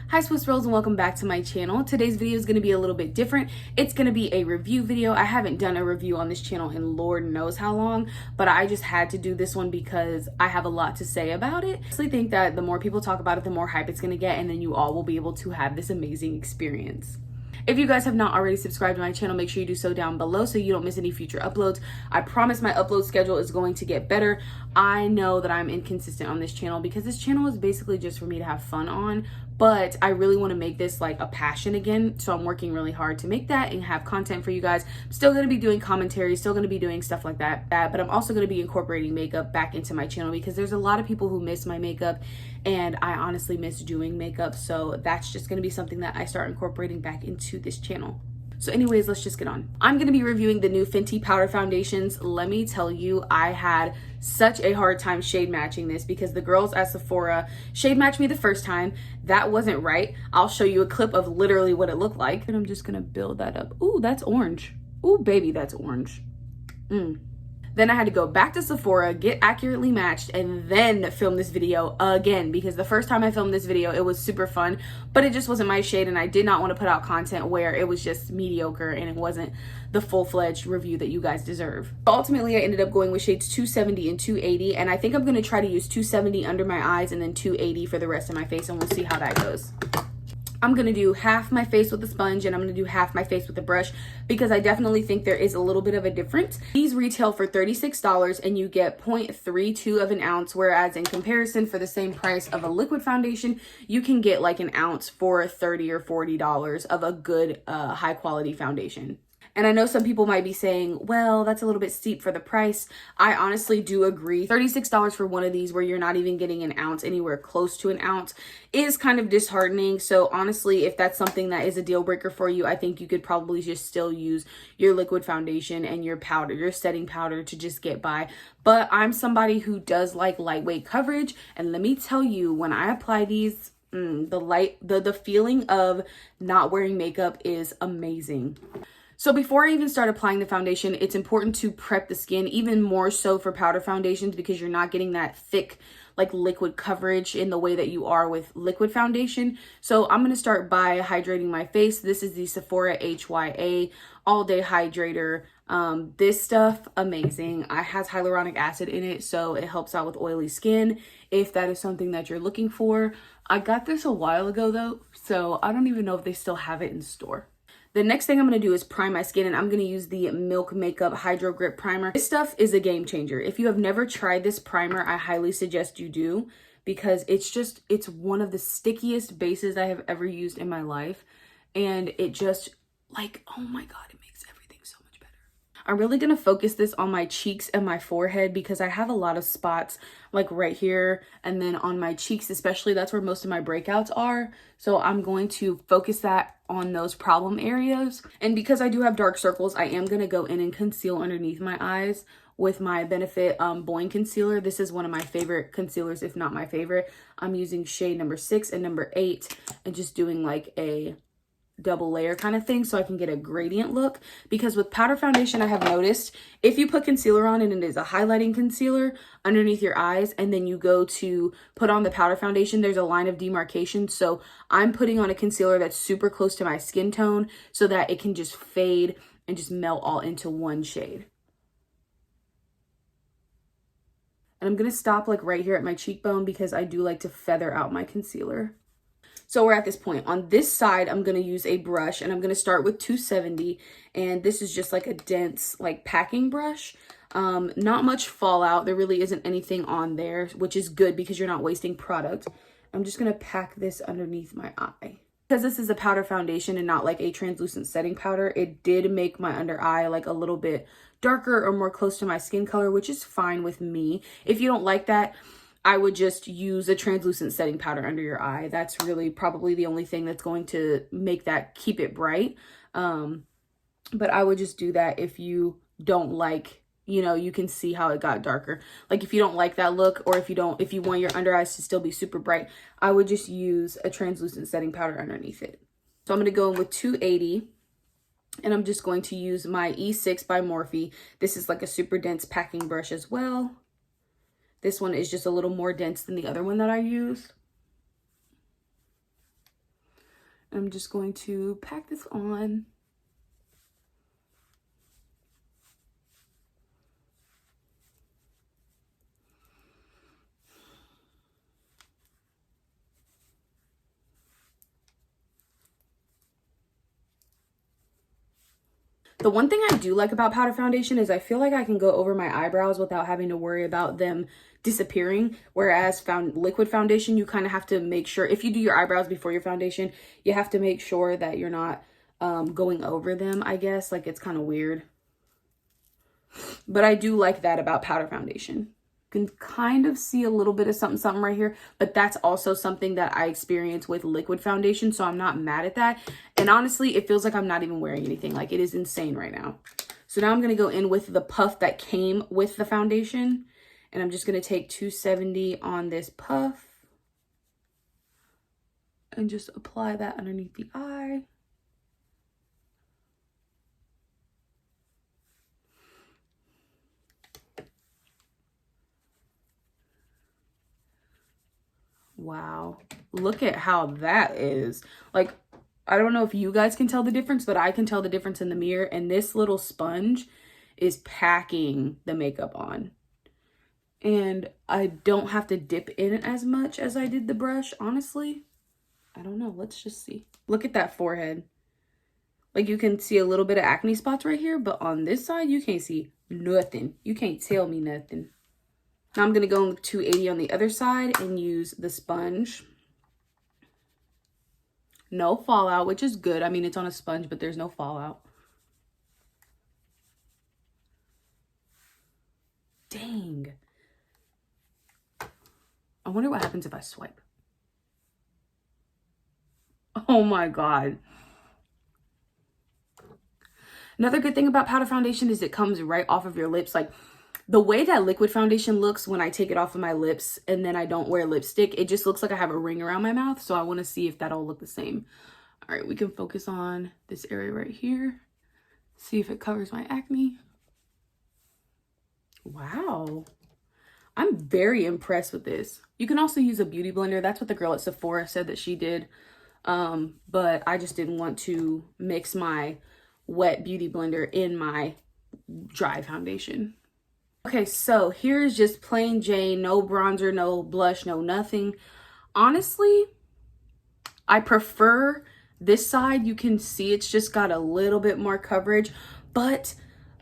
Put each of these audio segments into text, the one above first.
Hi Swiss Rolls and welcome back to my channel. Today's video is going to be a little bit different. It's going to be a review video. I haven't done a review on this channel in Lord knows how long, but I just had to do this one because I have a lot to say about it. I honestly think that the more people talk about it, the more hype it's going to get, and then you all will be able to have this amazing experience. If you guys have not already subscribed to my channel, make sure you do so down below so you don't miss any future uploads. I promise my upload schedule is going to get better. I know that I'm inconsistent on this channel because this channel is basically just for me to have fun on, but I really want to make this like a passion again. So I'm working really hard to make that and have content for you guys. I'm still going to be doing commentary, still going to be doing stuff like that, but I'm also going to be incorporating makeup back into my channel because there's a lot of people who miss my makeup and I honestly miss doing makeup. So that's just going to be something that I start incorporating back into this channel. So anyways, let's just get on. I'm going to be reviewing the new Fenty powder foundations. Let me tell you, I had such a hard time shade matching this because the girls at Sephora shade matched me the first time. That wasn't right. I'll show you a clip of literally what it looked like. And I'm just going to build that up. Ooh, that's orange. Ooh, baby, that's orange. Then I had to go back to Sephora, get accurately matched, and then film this video again because the first time I filmed this video, it was super fun, but it just wasn't my shade and I did not want to put out content where it was just mediocre and it wasn't the full-fledged review that you guys deserve. Ultimately, I ended up going with shades 270 and 280, and I think I'm going to try to use 270 under my eyes and then 280 for the rest of my face, and we'll see how that goes. I'm going to do half my face with a sponge and I'm going to do half my face with a brush because I definitely think there is a little bit of a difference. These retail for $36 and you get 0.32 of an ounce, whereas in comparison for the same price of a liquid foundation, you can get like an ounce for $30 or $40 of a good high quality foundation. And I know some people might be saying, well, that's a little bit steep for the price. I honestly do agree. $36 for one of these where you're not even getting an ounce, anywhere close to an ounce, is kind of disheartening. So honestly, if that's something that is a deal breaker for you, I think you could probably just still use your liquid foundation and your powder, your setting powder to just get by. But I'm somebody who does like lightweight coverage. And let me tell you, when I apply these, the feeling of not wearing makeup is amazing. So before I even start applying the foundation, it's important to prep the skin, even more so for powder foundations because you're not getting that thick, like liquid coverage in the way that you are with liquid foundation. So I'm going to start by hydrating my face. This is the Sephora HYA All Day Hydrator. This stuff, amazing. It has hyaluronic acid in it, so it helps out with oily skin if that is something that you're looking for. I got this a while ago though, so I don't even know if they still have it in store. The next thing I'm going to do is prime my skin, and I'm going to use the Milk Makeup Hydro Grip Primer. This stuff is a game changer. If you have never tried this primer, I highly suggest you do because it's one of the stickiest bases I have ever used in my life. And it just like, oh my God, it makes everything so much better. I'm really going to focus this on my cheeks and my forehead because I have a lot of spots like right here and then on my cheeks especially. That's where most of my breakouts are. So I'm going to focus that on those problem areas. And because I do have dark circles, I am going to go in and conceal underneath my eyes with my Benefit Boing Concealer. This is one of my favorite concealers, if not my favorite. I'm using shade number 6 and number 8 and just doing like a double layer kind of thing so I can get a gradient look. Because with powder foundation, I have noticed if you put concealer on and it is a highlighting concealer underneath your eyes and then you go to put on the powder foundation, there's a line of demarcation. So I'm putting on a concealer that's super close to my skin tone so that it can just fade and just melt all into one shade. And I'm going to stop like right here at my cheekbone because I do like to feather out my concealer. So we're at this point. On this side, I'm going to use a brush and I'm going to start with 270. And this is just like a dense like packing brush. Not much fallout. There really isn't anything on there, which is good because you're not wasting product. I'm just going to pack this underneath my eye. Because this is a powder foundation and not like a translucent setting powder, it did make my under eye like a little bit darker or more close to my skin color, which is fine with me. If you don't like that, I would just use a translucent setting powder under your eye. That's really probably the only thing that's going to make that keep it bright. But I would just do that if you don't like, you know, you can see how it got darker. Like if you don't like that look, or if you want your under eyes to still be super bright, I would just use a translucent setting powder underneath it. So I'm going to go in with 280. And I'm just going to use my E6 by Morphe. This is like a super dense packing brush as well. This one is just a little more dense than the other one that I used. I'm just going to pack this on. The one thing I do like about powder foundation is I feel like I can go over my eyebrows without having to worry about them disappearing. Whereas liquid foundation, you kind of have to make sure, if you do your eyebrows before your foundation, you have to make sure that you're not going over them, I guess. Like, it's kind of weird. But I do like that about powder foundation. You can kind of see a little bit of something right here, but that's also something that I experience with liquid foundation, so I'm not mad at that. And honestly, it feels like I'm not even wearing anything. Like, it is insane right now. So now I'm going to go in with the puff that came with the foundation, and I'm just going to take 270 on this puff and just apply that underneath the eye. Wow, look at how that is. Like, I don't know if you guys can tell the difference, but I can tell the difference in the mirror. And this little sponge is packing the makeup on. And I don't have to dip in as much as I did the brush, honestly. I don't know, let's just see. Look at that forehead. Like, you can see a little bit of acne spots right here, but on this side, you can't see nothing. You can't tell me nothing. Now I'm going to go with 280 on the other side and use the sponge. No fallout, which is good. I mean, it's on a sponge, but there's no fallout. Dang. I wonder what happens if I swipe. Oh my God. Another good thing about powder foundation is it comes right off of your lips. Like, the way that liquid foundation looks when I take it off of my lips and then I don't wear lipstick, it just looks like I have a ring around my mouth. So I want to see if that'll look the same. All right, we can focus on this area right here. See if it covers my acne. Wow. I'm very impressed with this. You can also use a beauty blender. That's what the girl at Sephora said that she did. But I just didn't want to mix my wet beauty blender in my dry foundation. Okay, so here's just plain Jane, no bronzer, no blush, no nothing. Honestly, I prefer this side. You can see it's just got a little bit more coverage, but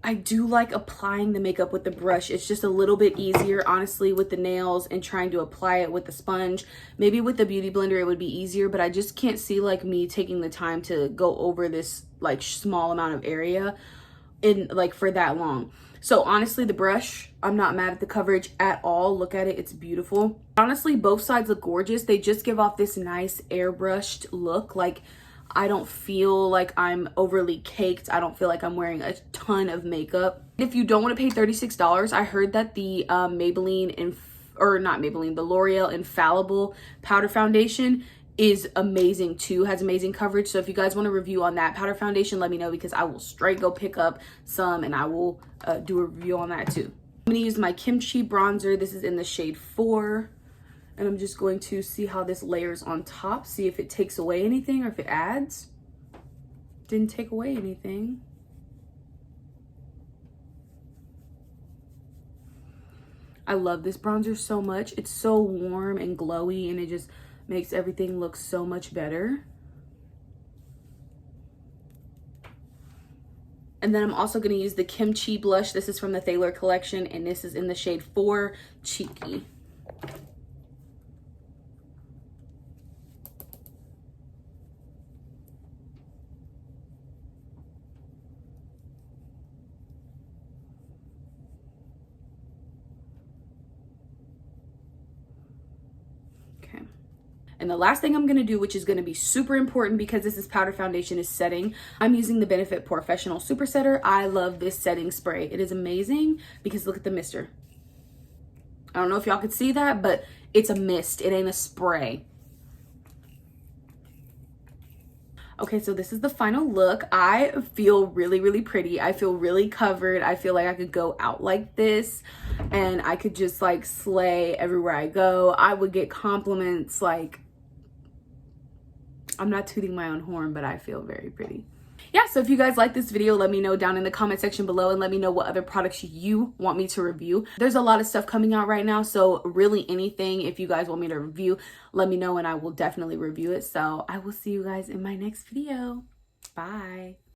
I do like applying the makeup with the brush. It's just a little bit easier, honestly, with the nails and trying to apply it with the sponge. Maybe with the beauty blender, it would be easier, but I just can't see like me taking the time to go over this like small amount of area in like for that long. So honestly, the brush, I'm not mad at the coverage at all. Look at it, it's beautiful. Honestly, both sides look gorgeous. They just give off this nice airbrushed look. Like, I don't feel like I'm overly caked. I don't feel like I'm wearing a ton of makeup. If you don't want to pay $36, I heard that the the L'Oreal Infallible powder foundation is amazing too, has amazing coverage. So if you guys want a review on that powder foundation, let me know, because I will straight go pick up some and I will do a review on that too. I'm gonna use my Kimchi bronzer. This is in the shade 4. And I'm just going to see how this layers on top, see if it takes away anything or if it adds. Didn't take away anything. I love this bronzer so much. It's so warm and glowy, and it just makes everything look so much better. And then I'm also going to use the Kimchi blush. This is from the Thaler collection, and this is in the shade 4, Cheeky. And the last thing I'm going to do, which is going to be super important because this is powder foundation, is setting. I'm using the Benefit Professional Super Setter. I love this setting spray. It is amazing because look at the mister. I don't know if y'all could see that, but it's a mist. It ain't a spray. Okay, so this is the final look. I feel really, really pretty. I feel really covered. I feel like I could go out like this and I could just like slay everywhere I go. I would get compliments like, I'm not tooting my own horn, but I feel very pretty. Yeah, so if you guys like this video, let me know down in the comment section below, and let me know what other products you want me to review. There's a lot of stuff coming out right now, so really anything, if you guys want me to review, let me know and I will definitely review it. So I will see you guys in my next video. Bye.